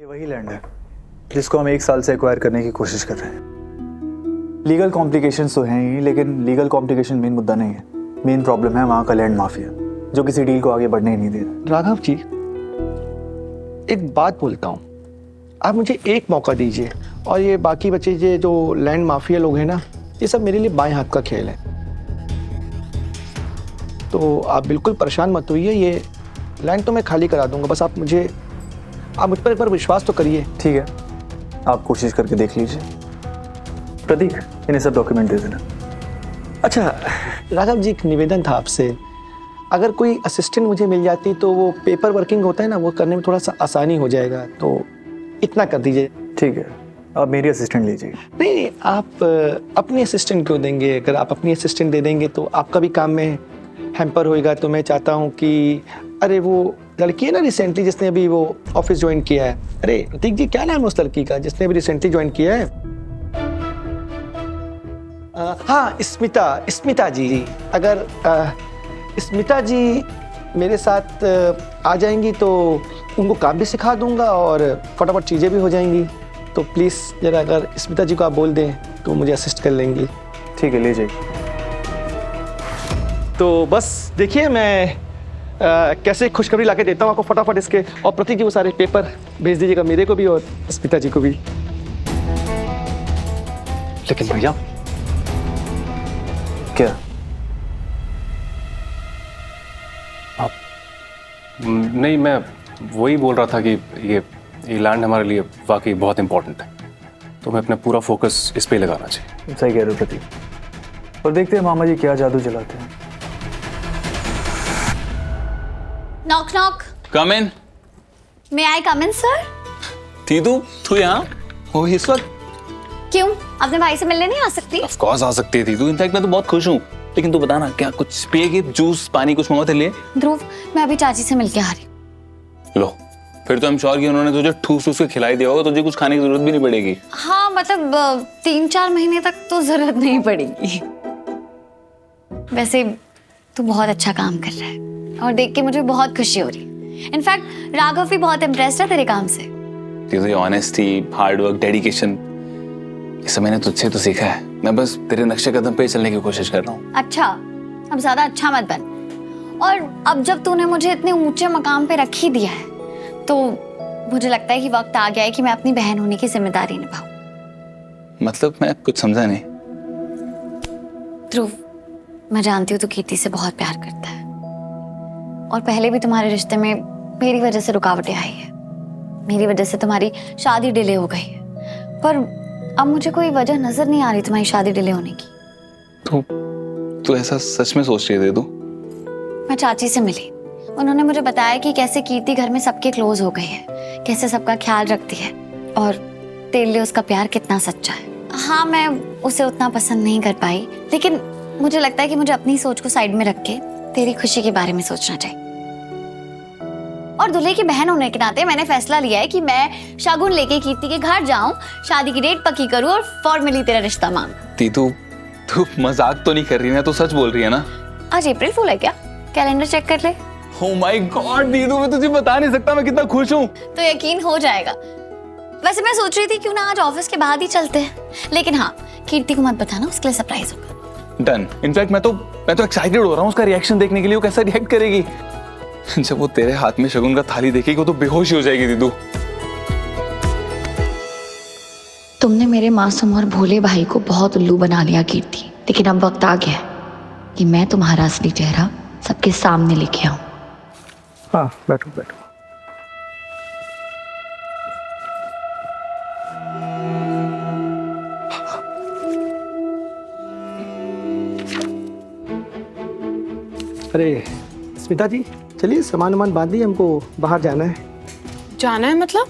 ये वही लैंड है जिसको हम 1 साल से एक्वायर करने की कोशिश कर रहे हैं। लीगल कॉम्प्लिकेशंस तो हैं ही, लेकिन लीगल कॉम्प्लिकेशन मेन मुद्दा नहीं है। मेन प्रॉब्लम है वहाँ का लैंड माफिया जो किसी डील को आगे बढ़ने ही नहीं दे रहा। राघव जी, एक बात बोलता हूँ, आप मुझे एक मौका दीजिए और ये बाकी बचे ये जो लैंड माफिया लोग हैं ना, ये सब मेरे लिए बाएं हाथ का खेल है। तो आप बिल्कुल परेशान मत होइए, ये लैंड तो मैं खाली करा दूंगा, बस आप मुझ पर एक बार विश्वास तो करिए। ठीक है, आप कोशिश करके देख लीजिए। प्रतीक, इन्हें सब डॉक्यूमेंट दे देना। अच्छा राघव जी, एक निवेदन था आपसे, अगर कोई असिस्टेंट मुझे मिल जाती तो वो पेपर वर्किंग होता है ना, वो करने में थोड़ा सा आसानी हो जाएगा, तो इतना कर दीजिए। ठीक है, आप मेरी असिस्टेंट लीजिए। नहीं, आप अपनी असिस्टेंट क्यों देंगे? अगर आप अपनी असिस्टेंट दे देंगे तो आपका भी काम में हैम्पर होएगा। तो मैं चाहता हूँ कि अरे वो लड़की है ना रिसेंटली जिसने अभी वो ऑफिस ज्वाइन किया है, अरे प्रतीक जी क्या नाम है उस लड़की का जिसने अभी रिसेंटली ज्वाइन किया है? हाँ, स्मिता जी। अगर स्मिता जी मेरे साथ आ जाएंगी तो उनको काम भी सिखा दूंगा और फटाफट चीज़ें भी हो जाएंगी। तो प्लीज़ जरा अगर स्मिता जी को आप बोल दें तो मुझे असिस्ट कर लेंगी। ठीक है, ले जाइए। तो बस देखिए मैं कैसे खुशखबरी लाके देता हूँ आपको फटाफट इसके, और प्रतीक जी वो सारे पेपर भेज दीजिएगा मेरे को भी और स्मिता जी को भी। लेकिन भैया क्या? नहीं, मैं वही बोल रहा था कि ये लैंड हमारे लिए वाकई बहुत इंपॉर्टेंट है, तो मैं अपना पूरा फोकस इस पे लगाना चाहिए। सही कह रहे हो प्रतीक, और देखते हैं मामा जी क्या जादू चलाते हैं। Knock knock. Come in. May I come in sir? Titu, तू यहाँ हो इस वक्त? क्यों, अपने भाई से मिलने नहीं आ सकती? ऑफ कोर्स आ सकती है तीतू, इनफैक्ट मैं तो बहुत खुश हूँ। लेकिन तू बता ना, क्या कुछ पिएगी? जूस, पानी कुछ मंगवा तेरे लिए? ध्रुव, मैं अभी चाची से मिलके आ रही हूँ। लो, फिर तो हम श्योर कि उन्होंने तुझे ठूस ठूस के खिलाई दिया होगा, तुझे कुछ खाने की जरूरत भी नहीं पड़ेगी। हाँ मतलब 3-4 महीने तक तो जरूरत नहीं पड़ेगी। वैसे तू बहुत अच्छा काम कर रहा है और देख के मुझे बहुत खुशी हो रही है। इनफैक्ट राघव भी बहुत इम्प्रेस्ड है तेरे काम से। ये ऑनेस्टी, हार्ड वर्क, डेडिकेशन, ये सब मैंने तुझसे तो सीखा है। मैं बस तेरे नक्शे कदम पे चलने की कोशिश कर रहा हूँ। अच्छा, अब ज्यादा अच्छा मत बन। और अब जब तूने मुझे इतने ऊंचे मकाम पे रख ही दिया है तो मुझे लगता है कि वक्त आ गया है कि मैं अपनी बहन होने की जिम्मेदारी निभाऊं। मतलब मैं कुछ समझा नहीं। ध्रुव, मैं जानती हूँ तू कीर्ति से बहुत प्यार करता है और पहले भी तुम्हारे रिश्ते में मेरी वजह से रुकावटें आई है। मेरी वजह से तुम्हारी शादी डिले हो गई है, पर अब मुझे कोई वजह नजर नहीं आ रही तुम्हारी शादी डिले होने की। तू ऐसा सच में सोच रही है तू? मैं चाची से मिली, उन्होंने मुझे बताया कि कैसे कीर्ति घर में सबके क्लोज हो गई है, कैसे सबका ख्याल रखती है और तेरे लिए उसका प्यार कितना सच्चा है। हाँ, मैं उसे उतना पसंद नहीं कर पाई, लेकिन मुझे लगता है कि मुझे अपनी सोच को साइड में रख के तेरी खुशी के बारे में सोचना चाहिए। और दूल्हे की बहन होने के नाते मैंने फैसला लिया है कि मैं शगुन लेके कीर्ति के घर जाऊं, शादी की डेट पक्की करूं और फॉर्मली तेरा रिश्ता मांगूं। तीतू, तू मजाक तो नहीं कर रही है, तू सच बोल रही है ना? आज अप्रैल फूल है क्या? कैलेंडर चेक कर ले। Oh my God, दीदू, मैं तुझे बता नहीं सकता मैं कितना खुश हूँ। तो यकीन हो जाएगा। वैसे मैं सोच रही थी क्यों ना आज ऑफिस के बाद ही चलते हैं, लेकिन हाँ, कीर्ति को मत बताना, उसके लिए सरप्राइज होगा। डन। इनफैक्ट मैं तो एक्साइटेड हो रहा हूँ उसका रिएक्शन देखने के लिए, वो कैसा रिएक्ट करेगी। जब वो तेरे हाथ में शगुन का थाली देखेगी वो तो बेहोश ही हो जाएगी दीदू। तुमने मेरे मासूम और भोले भाई को बहुत उल्लू बना लिया कीर्ति, लेकिन अब वक्त आ गया कि मैं तुम्हारा असली चेहरा सबके सामने लेके आऊं। हाँ, बैठो बैठो। अरे स्मिता जी, चलिए सामान वामान बांध दिए, हमको बाहर जाना है। जाना है मतलब?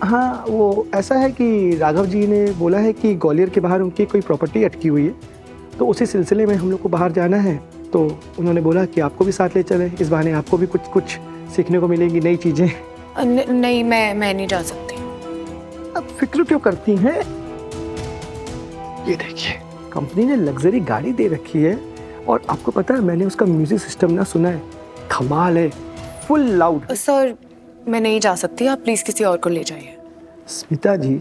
हाँ, वो ऐसा है कि राघव जी ने बोला है कि ग्वालियर के बाहर उनकी कोई प्रॉपर्टी अटकी हुई है, तो उसी सिलसिले में हम लोग को बाहर जाना है। तो उन्होंने बोला कि आपको भी साथ ले चले, इस बहाने आपको भी कुछ सीखने को मिलेंगी, नई चीज़ें। नहीं, मैं नहीं जा सकती। अब फिक्र क्यों करती हैं? ये देखिए, कंपनी ने लग्जरी गाड़ी दे रखी है और आपको पता है मैंने उसका म्यूजिक सिस्टम ना सुना है, कमाल है, फुल लाउड। सर, मैं नहीं जा सकती, आप प्लीज किसी और को ले जाइए। स्मिता जी,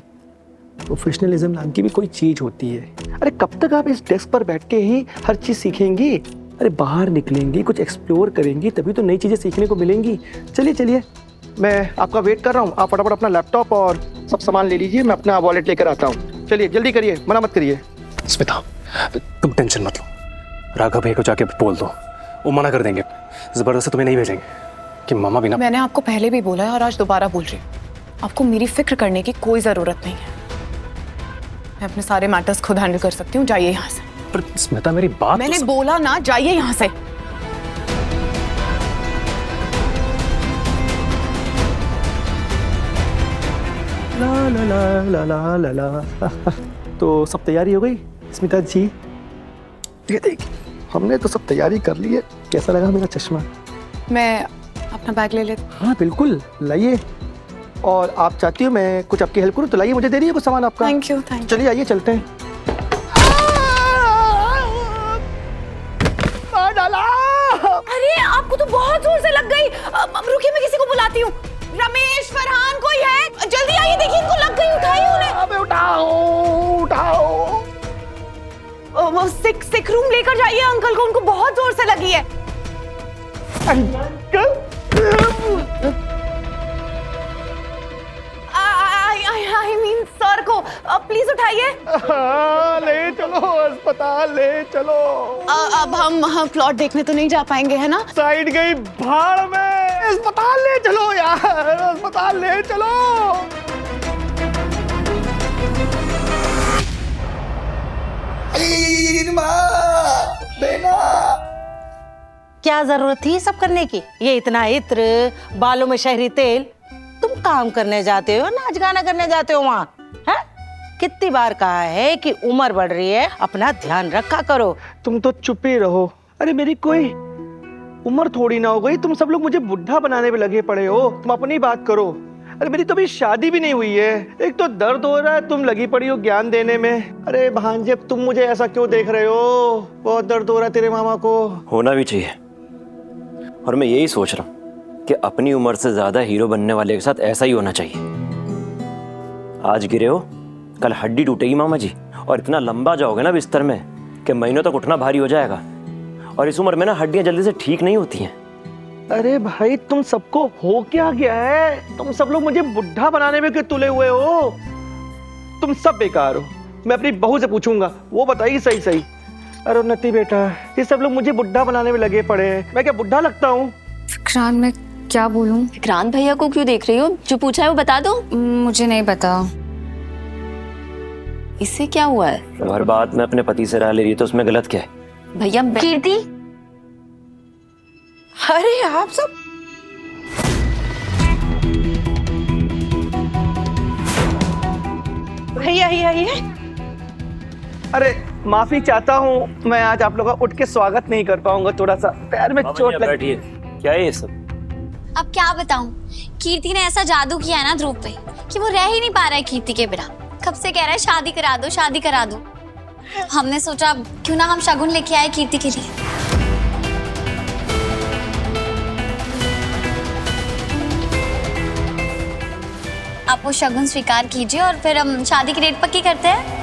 प्रोफेशनलिज्म नाम की भी कोई चीज होती है। अरे कब तक आप इस डेस्क पर बैठ के ही हर चीज सीखेंगी? अरे बाहर निकलेंगी, कुछ एक्सप्लोर करेंगी, तभी तो नई चीजें सीखने को मिलेंगी। चलिए चलिए, मैं आपका वेट कर रहा हूँ। आप फटाफट अपना लैपटॉप और सब सामान ले लीजिए, मैं अपना वॉलेट लेकर आता हूँ। चलिए जल्दी करिए, मना मत करिए। स्मिता, तुम टेंशन मत लो, राघव भैया को जाके बोल दो, वो मना कर देंगे, जबरदस्ती तुम्हें नहीं भेजेंगे कि मामा बिना। मैंने आपको पहले भी बोला है और आज दोबारा बोल रही हूँ, आपको मेरी फिक्र करने की कोई जरूरत नहीं है। मैं अपने सारे मैटर्स खुद हैंडल कर सकती हूँ। जाइए यहाँ से। पर स्मिता मेरी बात मैंने तो बोला ना, जाइए यहाँ से। ला ला ला ला ला ला ला। तो सब तैयारी हो गई स्मिता जी? ये देखिए, हमने तो सब तैयारी कर ली है। कैसा लगा मेरा चश्मा? मैं अपना बैग ले लेती हूँ। हाँ बिल्कुल, लाइए। और आप चाहती हो मैं कुछ आपकी हेल्प करूँ तो लाइए, मुझे दे रही है कुछ सामान आपका। Thank you, thank you. चलिए आइए, चलते हैं। अरे आपको तो बहुत जोर से लग गई। रुकिए, मैं किसी को बुलाती हूँ। रमेश, फरहान, कोई है? जल्दी आइए, देखिए इनको लग गई। उठाइए उन्हें। अबे उठाओ उठाओ। वो सिक रूम लेकर जाइए अंकल को, उनको बहुत जोर से लगी है। अंकल, आई मीन सर को। प्लीज उठाइए। ले चलो अस्पताल, ले चलो। अब हम प्लॉट देखने तो नहीं जा पाएंगे, है ना? साइड गई भाड़ में। अस्पताल ले चलो यार, अस्पताल ले चलो। क्या जरूरत थी सब करने की? ये इतना इत्र, बालों में शहरी तेल, तुम काम करने जाते हो, नाच गाना करने जाते हो वहाँ, है? कितनी बार कहा है कि उम्र बढ़ रही है, अपना ध्यान रखा करो। तुम तो चुप ही रहो। अरे मेरी कोई उम्र थोड़ी ना हो गई, तुम सब लोग मुझे बुढ़ा बनाने में लगे पड़े हो। तुम अपनी बात करो। अरे मेरी तो अभी शादी भी नहीं हुई है। एक तो दर्द हो रहा है, तुम लगी पड़ी हो ज्ञान देने में। अरे भांजे, तुम मुझे ऐसा क्यों देख रहे हो? बहुत दर्द हो रहा है तेरे मामा को। होना भी चाहिए। और मैं यही सोच रहा हूँ कि अपनी उम्र से ज्यादा हीरो बनने वाले के साथ ऐसा ही होना चाहिए। आज गिरे हो, कल हड्डी टूटेगी मामा जी, और इतना लंबा जाओगे ना बिस्तर में कि महीनों तक उठना भारी हो जाएगा। और इस उम्र में ना हड्डियां जल्दी से ठीक नहीं होती हैं। अरे भाई, तुम सबको हो क्या गया है? तुम सब लोग मुझे बुढ़ा बनाने में क्यों तुले हुए हो? तुम सब बेकार हो। मैं अपनी बहू से पूछूंगा, वो बताएगी सही सही। अरे उन्नति बेटा, ये सब लोग मुझे बुढ़ा बनाने में लगे पड़े हैं। मैं क्या बुढ़ा लगता हूँ? विक्रांत, मैं क्या बोलूं? विक्रांत भैया को क्यों देख रही हो? जो पूछा है वो बता दो। मुझे नहीं पता। इससे क्या हुआ है? हर बात में अपने पति से राय ले रही है तो उसमें गलत क्या है? भैया कीर्ति, अरे आप सब भैया ही है। अरे माफी चाहता हूँ, मैं आज आप लोगों का उठ के स्वागत नहीं कर पाऊंगा। थोड़ा सा पैर में चोट लगी। बैठिए। क्या है ये सब? अब क्या बताऊं, कीर्ति ने ऐसा जादू किया है ना ध्रुव पे कि वो रह ही नहीं पा रहा है कीर्ति के बिना। कब से कह रहा है शादी करा दो, शादी करा दो। हमने सोचा क्यों ना हम शगुन लेके आए कीर्ति के लिए। आप वो शगुन स्वीकार कीजिए और फिर हम शादी की डेट पक्की करते हैं।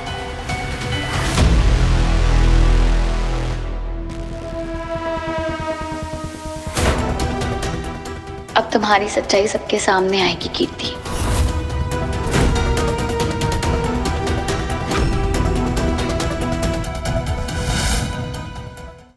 अब तुम्हारी सच्चाई सबके सामने आएगी कीर्ति।